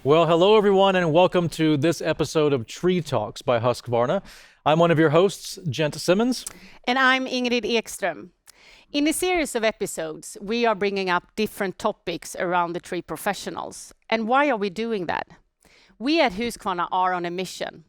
Well, hello everyone, and welcome to this episode of Tree Talks by Husqvarna. I'm one of your hosts, Gent Simmons. And I'm Ingrid Ekström. In a series of episodes, we are bringing up different topics around the tree professionals. And why are we doing that? We at Husqvarna are on a mission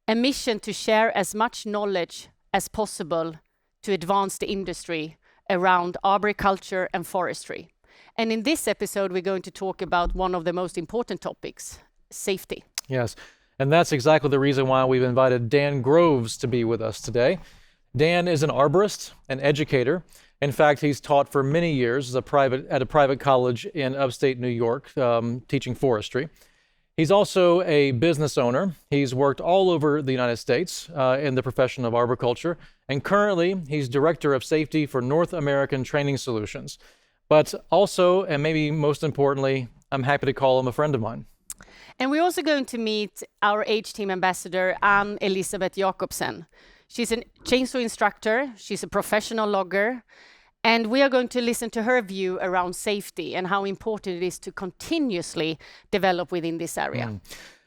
to share as much knowledge as possible to advance the industry around arboriculture and forestry. And in this episode, we're going to talk about one of the most important topics, safety. Yes, and that's exactly the reason why we've invited Dan Groves to be with us today. Dan is an arborist, an educator. In fact, he's taught for many years at a private college in upstate New York, teaching forestry. He's also a business owner. He's worked all over the United States in the profession of arboriculture, and currently he's Director of Safety for North American Training Solutions. But also, and maybe most importantly, I'm happy to call him a friend of mine. And we're also going to meet our H-Team ambassador, Ann Elisabeth Jakobsen. She's a chainsaw instructor, she's a professional logger, and we are going to listen to her view around safety and how important it is to continuously develop within this area.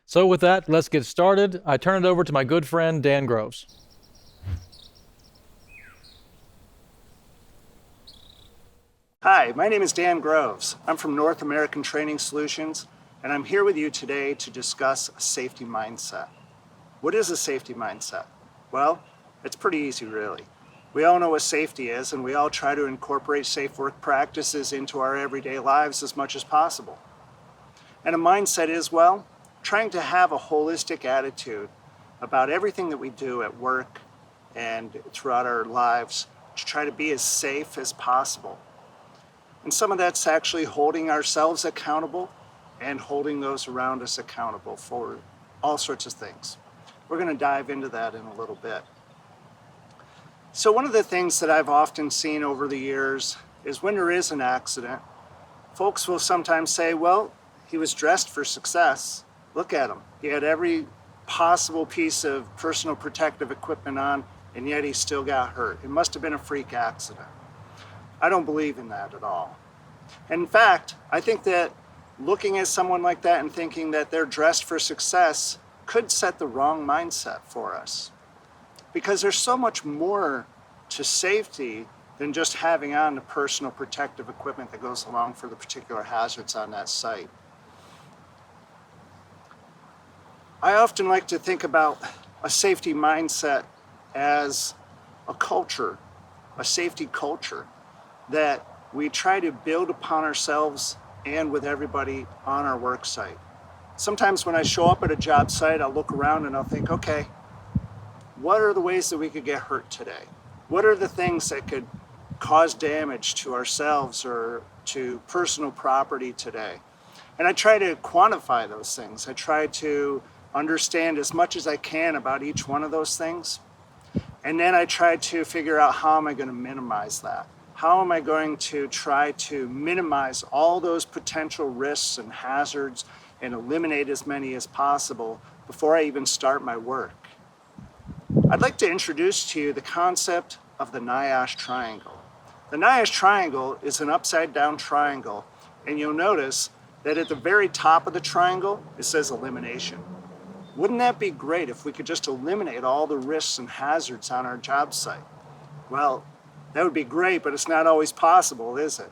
So with that, let's get started. I turn it over to my good friend, Dan Groves. Hi, my name is Dan Groves. I'm from North American Training Solutions, and I'm here with you today to discuss a safety mindset. What is a safety mindset? Well, it's pretty easy, really. We all know what safety is, and we all try to incorporate safe work practices into our everyday lives as much as possible. And a mindset is, well, trying to have a holistic attitude about everything that we do at work and throughout our lives to try to be as safe as possible. And some of that's actually holding ourselves accountable and holding those around us accountable for all sorts of things. We're going to dive into that in a little bit. So one of the things that I've often seen over the years is when there is an accident, folks will sometimes say, well, he was dressed for success. Look at him. He had every possible piece of personal protective equipment on, and yet he still got hurt. It must have been a freak accident. I don't believe in that at all. And in fact, I think that looking at someone like that and thinking that they're dressed for success could set the wrong mindset for us. Because there's so much more to safety than just having on the personal protective equipment that goes along for the particular hazards on that site. I often like to think about a safety mindset as a culture, a safety culture that we try to build upon ourselves and with everybody on our work site. Sometimes when I show up at a job site, I'll look around and I'll think, okay, what are the ways that we could get hurt today? What are the things that could cause damage to ourselves or to personal property today? And I try to quantify those things. I try to understand as much as I can about each one of those things. And then I try to figure out how am I going to minimize that? How am I going to try to minimize all those potential risks and hazards and eliminate as many as possible before I even start my work? I'd like to introduce to you the concept of the NIOSH triangle. The NIOSH triangle is an upside down triangle, and you'll notice that at the very top of the triangle, it says elimination. Wouldn't that be great if we could just eliminate all the risks and hazards on our job site? Well, that would be great, but it's not always possible, is it?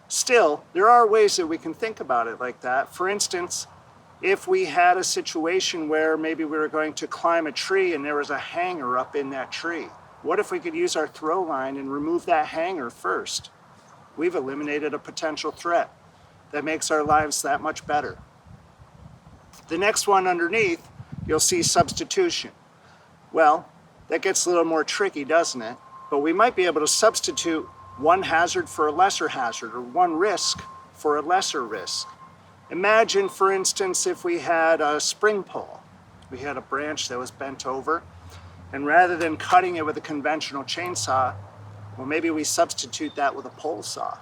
Still, there are ways that we can think about it like that. For instance, if we had a situation where maybe we were going to climb a tree and there was a hanger up in that tree, what if we could use our throw line and remove that hanger first? We've eliminated a potential threat. That makes our lives that much better. The next one underneath, you'll see substitution. Well, that gets a little more tricky, doesn't it? But we might be able to substitute one hazard for a lesser hazard or one risk for a lesser risk. Imagine, for instance, if we had a spring pole. We had a branch that was bent over, and rather than cutting it with a conventional chainsaw, well, maybe we substitute that with a pole saw.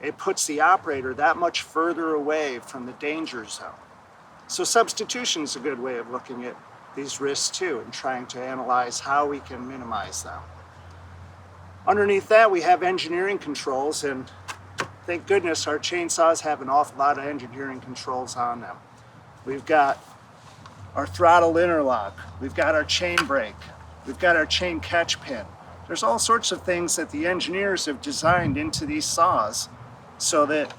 It puts the operator that much further away from the danger zone. So substitution is a good way of looking at these risks too and trying to analyze how we can minimize them. Underneath that, we have engineering controls, and thank goodness our chainsaws have an awful lot of engineering controls on them. we've got our throttle interlock, we've got our chain brake, we've got our chain catch pin. There's all sorts of things that the engineers have designed into these saws so that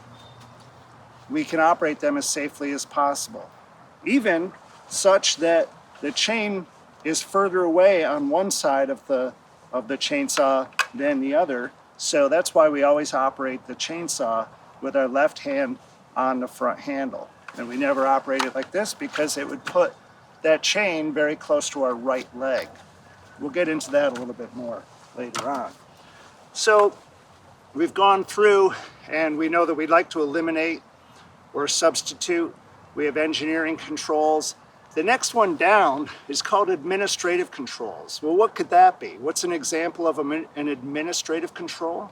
we can operate them as safely as possible. Even such that the chain is further away on one side of the chainsaw than the other. So that's why we always operate the chainsaw with our left hand on the front handle. And we never operate it like this because it would put that chain very close to our right leg. We'll get into that a little bit more later on. So we've gone through and we know that we'd like to eliminate or substitute. We have engineering controls. The next one down is called administrative controls. Well, what could that be? What's an example of an administrative control?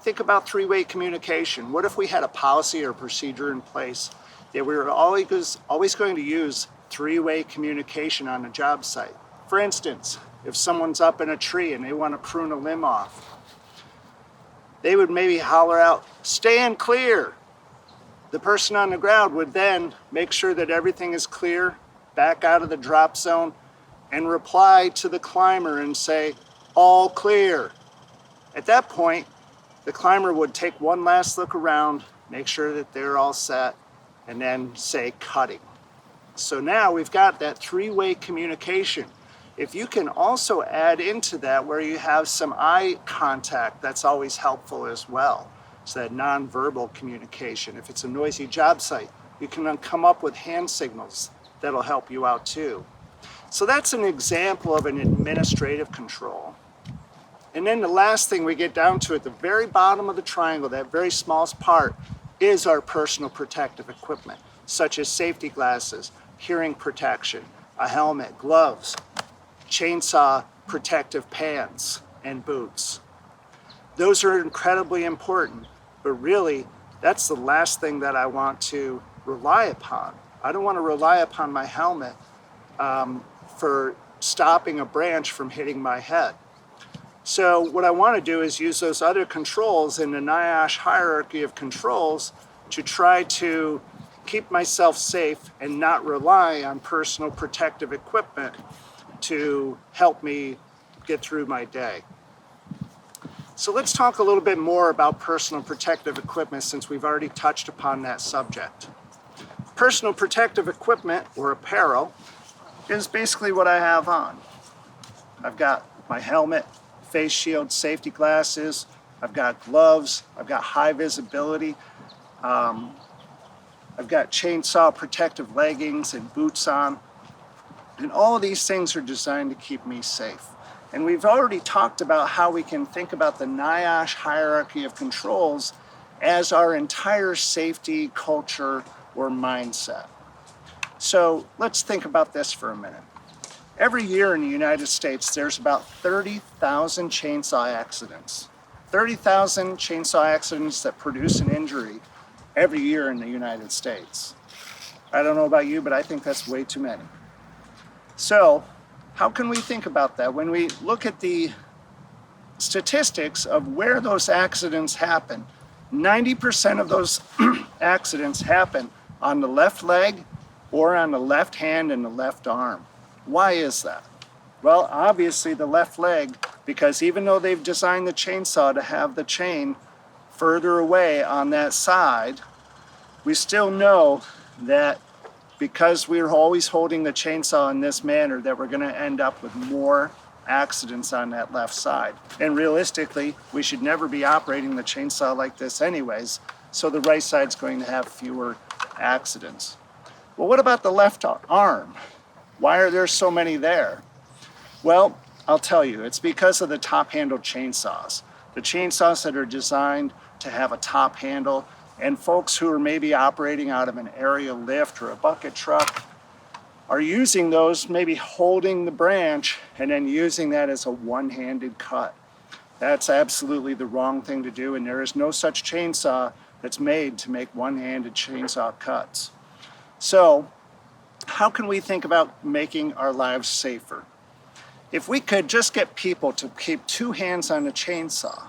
Think about three-way communication. What if we had a policy or procedure in place that we were always going to use three-way communication on a job site? For instance, if someone's up in a tree and they want to prune a limb off, they would maybe holler out, "Stand clear." The person on the ground would then make sure that everything is clear, back out of the drop zone, and reply to the climber and say, "All clear." At that point, the climber would take one last look around, make sure that they're all set, and then say cutting. So now we've got that three-way communication. If you can also add into that where you have some eye contact, that's always helpful as well. So that nonverbal communication. If it's a noisy job site, you can come up with hand signals that'll help you out too. So that's an example of an administrative control. And then the last thing we get down to at the very bottom of the triangle, that very smallest part, is our personal protective equipment, such as safety glasses, hearing protection, a helmet, gloves, chainsaw protective pants, and boots. Those are incredibly important, but really, that's the last thing that I want to rely upon. I don't want to rely upon my helmet for stopping a branch from hitting my head. So what I want to do is use those other controls in the NIOSH hierarchy of controls to try to keep myself safe and not rely on personal protective equipment to help me get through my day. So let's talk a little bit more about personal protective equipment since we've already touched upon that subject. Personal protective equipment, or apparel, is basically what I have on. I've got my helmet, face shield, safety glasses, I've got gloves, I've got high visibility, I've got chainsaw protective leggings and boots on, and all of these things are designed to keep me safe. And we've already talked about how we can think about the NIOSH hierarchy of controls as our entire safety culture or mindset. So let's think about this for a minute. Every year in the United States, there's about 30,000 chainsaw accidents. 30,000 chainsaw accidents that produce an injury every year in the United States. I don't know about you, but I think that's way too many. So, how can we think about that? When we look at the statistics of where those accidents happen, 90% of those accidents happen on the left leg or on the left hand and the left arm. Why is that? Well, obviously the left leg, because even though they've designed the chainsaw to have the chain further away on that side, we still know that because we're always holding the chainsaw in this manner, that we're going to end up with more accidents on that left side. And realistically, we should never be operating the chainsaw like this anyways, so the right side's going to have fewer accidents. Well, what about the left arm? Why are there so many there? Well, I'll tell you, it's because of the top-handled chainsaws. The chainsaws that are designed to have a top handle, and folks who are maybe operating out of an aerial lift or a bucket truck are using those, maybe holding the branch and then using that as a one-handed cut. That's absolutely the wrong thing to do, and there is no such chainsaw that's made to make one-handed chainsaw cuts. So, how can we think about making our lives safer? If we could just get people to keep two hands on a chainsaw,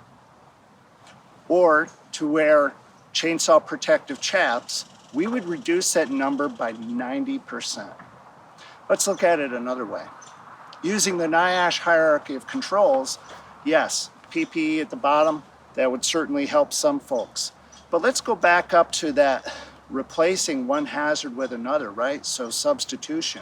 or to wear chainsaw protective chaps we would reduce that number by 90%. Let's look at it another way. Using the NIOSH hierarchy of controls, yes, PPE at the bottom, that would certainly help some folks. But let's go back up to that replacing one hazard with another, right? So substitution.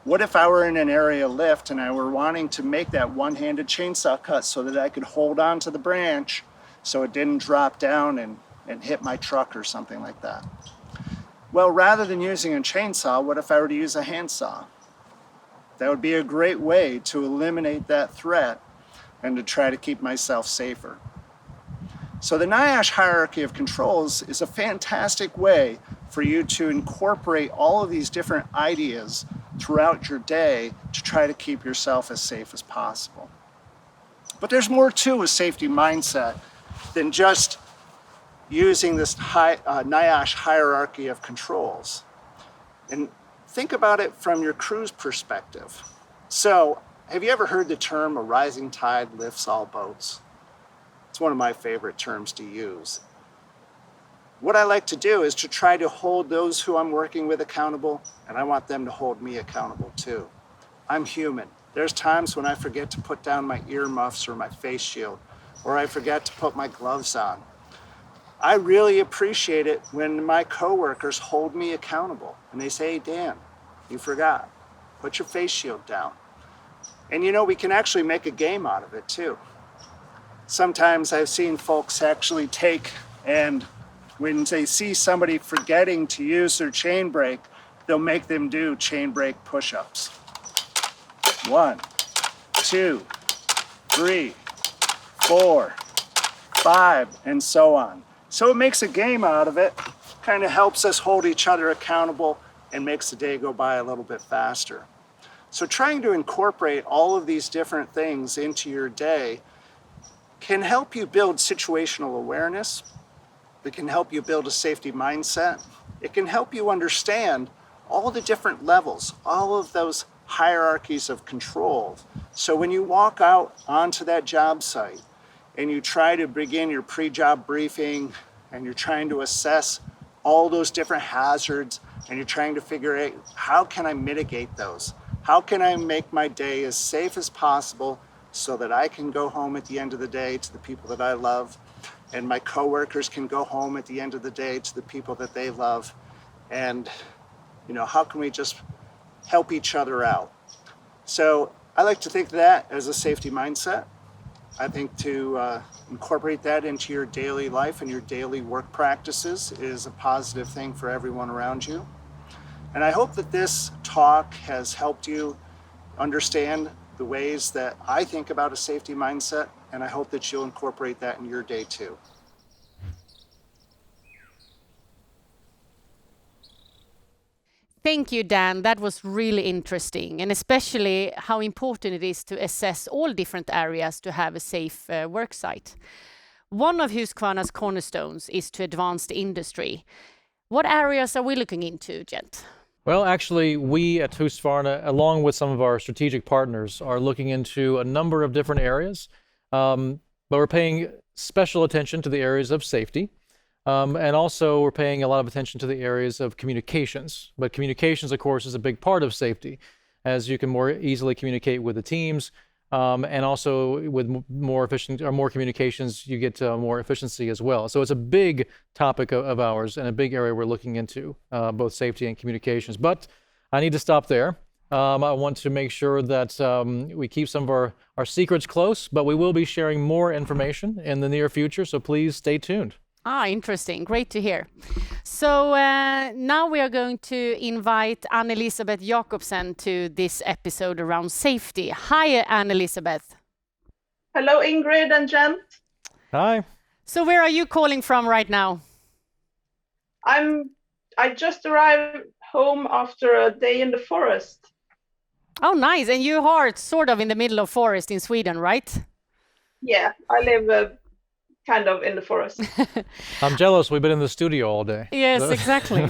What if I were in an area lift and I were wanting to make that one-handed chainsaw cut so that I could hold on to the branch so it didn't drop down and hit my truck or something like that? Well, rather than using a chainsaw, what if I were to use a handsaw? That would be a great way to eliminate that threat and to try to keep myself safer. So the NIOSH hierarchy of controls is a fantastic way for you to incorporate all of these different ideas throughout your day to try to keep yourself as safe as possible. But there's more to a safety mindset than just using this NIOSH hierarchy of controls. And think about it from your crew's perspective. So, have you ever heard the term "a rising tide lifts all boats"? It's one of my favorite terms to use. What I like to do is to try to hold those who I'm working with accountable, and I want them to hold me accountable too. I'm human. There's times when I forget to put down my earmuffs or my face shield, or I forget to put my gloves on. I really appreciate it when my coworkers hold me accountable and they say, "Hey, Dan, you forgot. Put your face shield down." And you know, we can actually make a game out of it too. Sometimes I've seen folks actually take and when they see somebody forgetting to use their chain brake, they'll make them do chain brake push-ups. 1, 2, 3, 4, 5, and so on. So it makes a game out of it, kind of helps us hold each other accountable and makes the day go by a little bit faster. So trying to incorporate all of these different things into your day can help you build situational awareness. It can help you build a safety mindset. It can help you understand all the different levels, all of those hierarchies of control. So when you walk out onto that job site and you try to begin your pre-job briefing and you're trying to assess all those different hazards and you're trying to figure out how can I mitigate those? How can I make my day as safe as possible so that I can go home at the end of the day to the people that I love, and my coworkers can go home at the end of the day to the people that they love, and how can we just help each other out? So I like to think of that as a safety mindset. I think to incorporate that into your daily life and your daily work practices is a positive thing for everyone around you. And I hope that this talk has helped you understand the ways that I think about a safety mindset, and I hope that you'll incorporate that in your day too. Thank you, Dan. That was really interesting, and especially how important it is to assess all different areas to have a safe work site. One of Husqvarna's cornerstones is to advance the industry. What areas are we looking into, Gent? Well, actually, we at Husqvarna, along with some of our strategic partners, are looking into a number of different areas, but we're paying special attention to the areas of safety. And also, we're paying a lot of attention to the areas of communications. But communications, of course, is a big part of safety, as you can more easily communicate with the teams. And also, with more efficient or more communications, you get more efficiency as well. So it's a big topic of ours and a big area we're looking into, both safety and communications. But I need to stop there. I want to make sure that we keep some of our secrets close, but we will be sharing more information in the near future. So please stay tuned. Interesting. Great to hear. So now we are going to invite Anne-Elisabeth Jakobsen to this episode around safety. Hi, Anne-Elisabeth. Hello, Ingrid and Gent. Hi. So where are you calling from right now? I just arrived home after a day in the forest. Oh, nice. And you are sort of in the middle of forest in Sweden, right? Yeah, I live kind of in the forest. I'm jealous. We've been in the studio all day. Yes, So- exactly.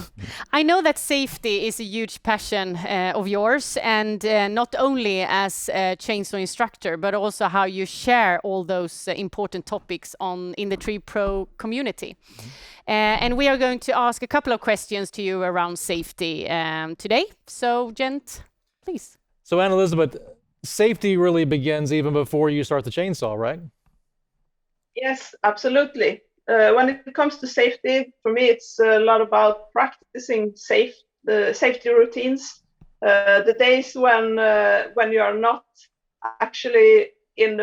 I know that safety is a huge passion of yours, and not only as a chainsaw instructor, but also how you share all those important topics in the Tree Pro community. And we are going to ask a couple of questions to you around safety today. So, Gent, please. So, Anne Elizabeth, safety really begins even before you start the chainsaw, right? Yes, absolutely. When it comes to safety, for me, it's a lot about practicing the safety routines. The days when you are not actually in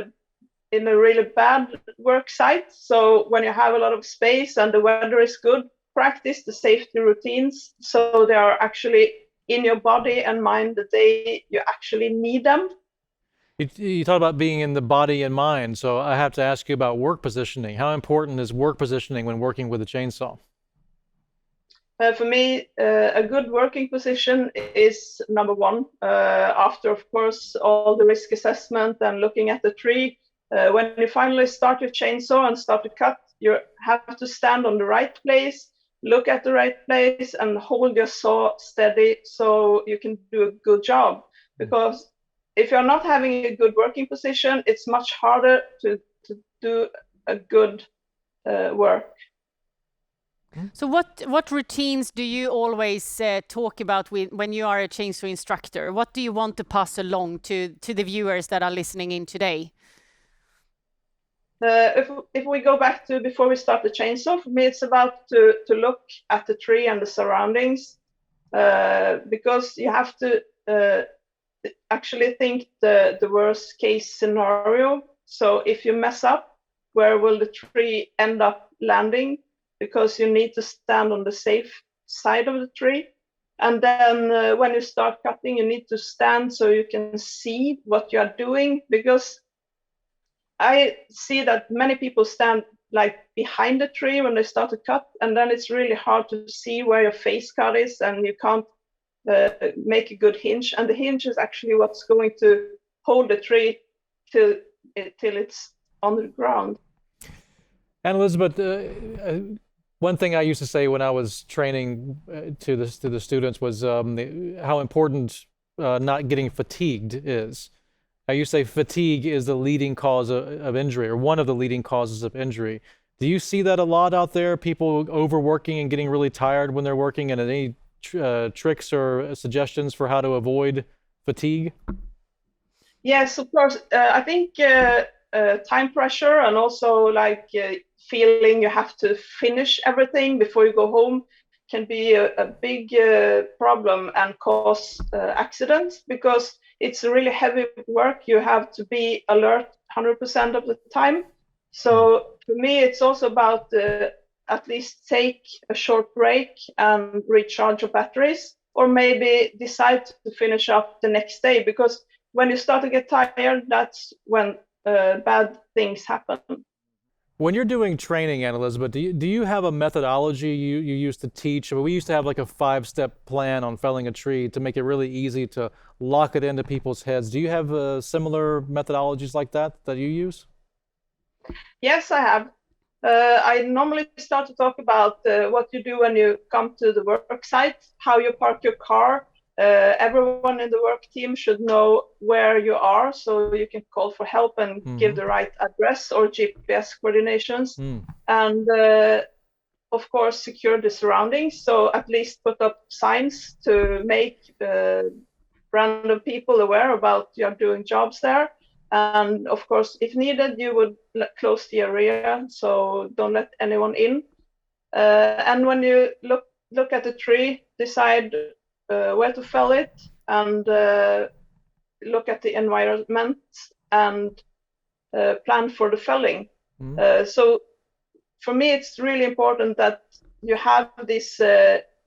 a really bad work site. So when you have a lot of space and the weather is good, practice the safety routines so they are actually in your body and mind the day you actually need them. You talk about being in the body and mind, so I have to ask you about work positioning. How important is work positioning when working with a chainsaw? For me, a good working position is number one. After, of course, all the risk assessment and looking at the tree, when you finally start your chainsaw and start to cut, you have to stand on the right place, look at the right place, and hold your saw steady so you can do a good job. Because if you're not having a good working position, it's much harder to do a good work. So what routines do you always talk about when you are a chainsaw instructor? What do you want to pass along to the viewers that are listening in today? If we go back to before we start the chainsaw, for me it's about to look at the tree and the surroundings, because you have to actually think the worst case scenario. So if you mess up, where will the tree end up landing? Because you need to stand on the safe side of the tree. And then when you start cutting, you need to stand so you can see what you are doing, because I see that many people stand like behind the tree when they start to cut, and then it's really hard to see where your face cut is, and you can't make a good hinge. And the hinge is actually what's going to hold the tree till it's on the ground. And Elizabeth, one thing I used to say when I was training to the students was how important not getting fatigued is. You say fatigue is the leading cause of injury, or one of the leading causes of injury. Do you see that a lot out there? People overworking and getting really tired when they're working, and any tricks or suggestions for how to avoid fatigue? Yes, of course. I think time pressure and also like feeling you have to finish everything before you go home can be a big problem and cause accidents, because it's really heavy work. You have to be alert 100% of the time. So for me, it's also about at least take a short break and recharge your batteries, or maybe decide to finish up the next day, because when you start to get tired, that's when bad things happen. When you're doing training, Anne Elizabeth, do you have a methodology you use to teach? We used to have like a 5-step plan on felling a tree to make it really easy to lock it into people's heads. Do you have similar methodologies like that you use? Yes, I have. I normally start to talk about what you do when you come to the work site, how you park your car. Everyone in the work team should know where you are, so you can call for help and give the right address or GPS coordinations. And of course, secure the surroundings. So at least put up signs to make random people aware about you're doing jobs there. And of course, if needed, you would close the area, so don't let anyone in. And when you look at the tree, decide where to fell it, and look at the environment and plan for the felling. So for me, it's really important that you have this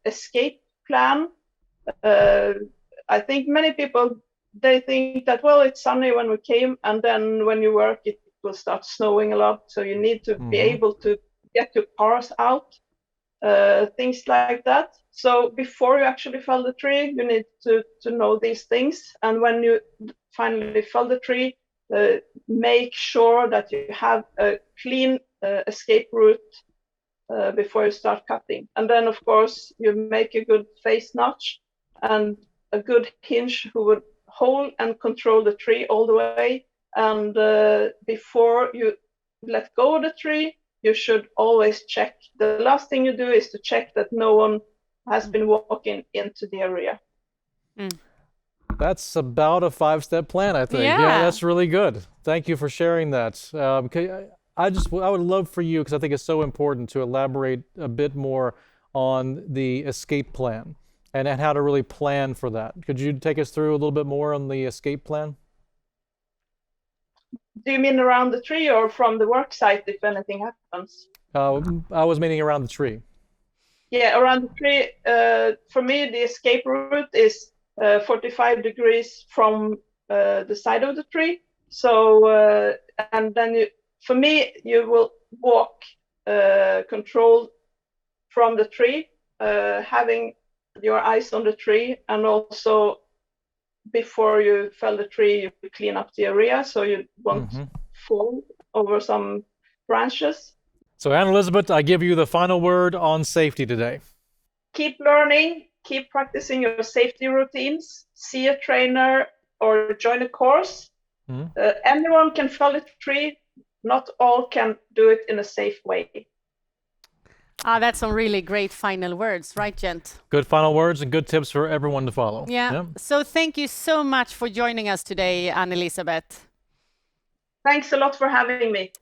escape plan. I think many people, they think that, well, it's sunny when we came, and then when you work, it will start snowing a lot. So you need to be able to get your cars out, things like that. So before you actually fell the tree, you need to know these things. And when you finally fell the tree, make sure that you have a clean escape route before you start cutting. And then, of course, you make a good face notch and a good hinge who would hold and control the tree all the way. And before you let go of the tree, you should always check. The last thing you do is to check that no one has been walking into the area. That's about a 5-step plan, I think. Yeah. That's really good. Thank you for sharing that. I would love for you, because I think it's so important, to elaborate a bit more on the escape plan and how to really plan for that. Could you take us through a little bit more on the escape plan? Do you mean around the tree or from the work site if anything happens? I was meaning around the tree. Yeah, around the tree. For me, the escape route is 45 degrees from the side of the tree. So, and then for me, you will walk controlled from the tree, having your eyes on the tree, and also before you fell the tree, you clean up the area so you won't fall over some branches. So, Anne-Elizabeth, I give you the final word on safety today. Keep learning, keep practicing your safety routines, see a trainer or join a course. Anyone can fell a tree, not all can do it in a safe way. That's some really great final words, right, Gent? Good final words and good tips for everyone to follow. Yeah. So thank you so much for joining us today, Anne-Elizabeth. Thanks a lot for having me.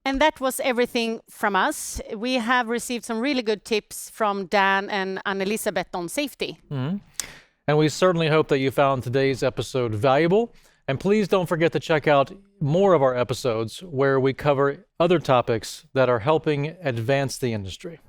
And that was everything from us. We have received some really good tips from Dan and Anne-Elizabeth on safety. And we certainly hope that you found today's episode valuable. And please don't forget to check out more of our episodes where we cover other topics that are helping advance the industry.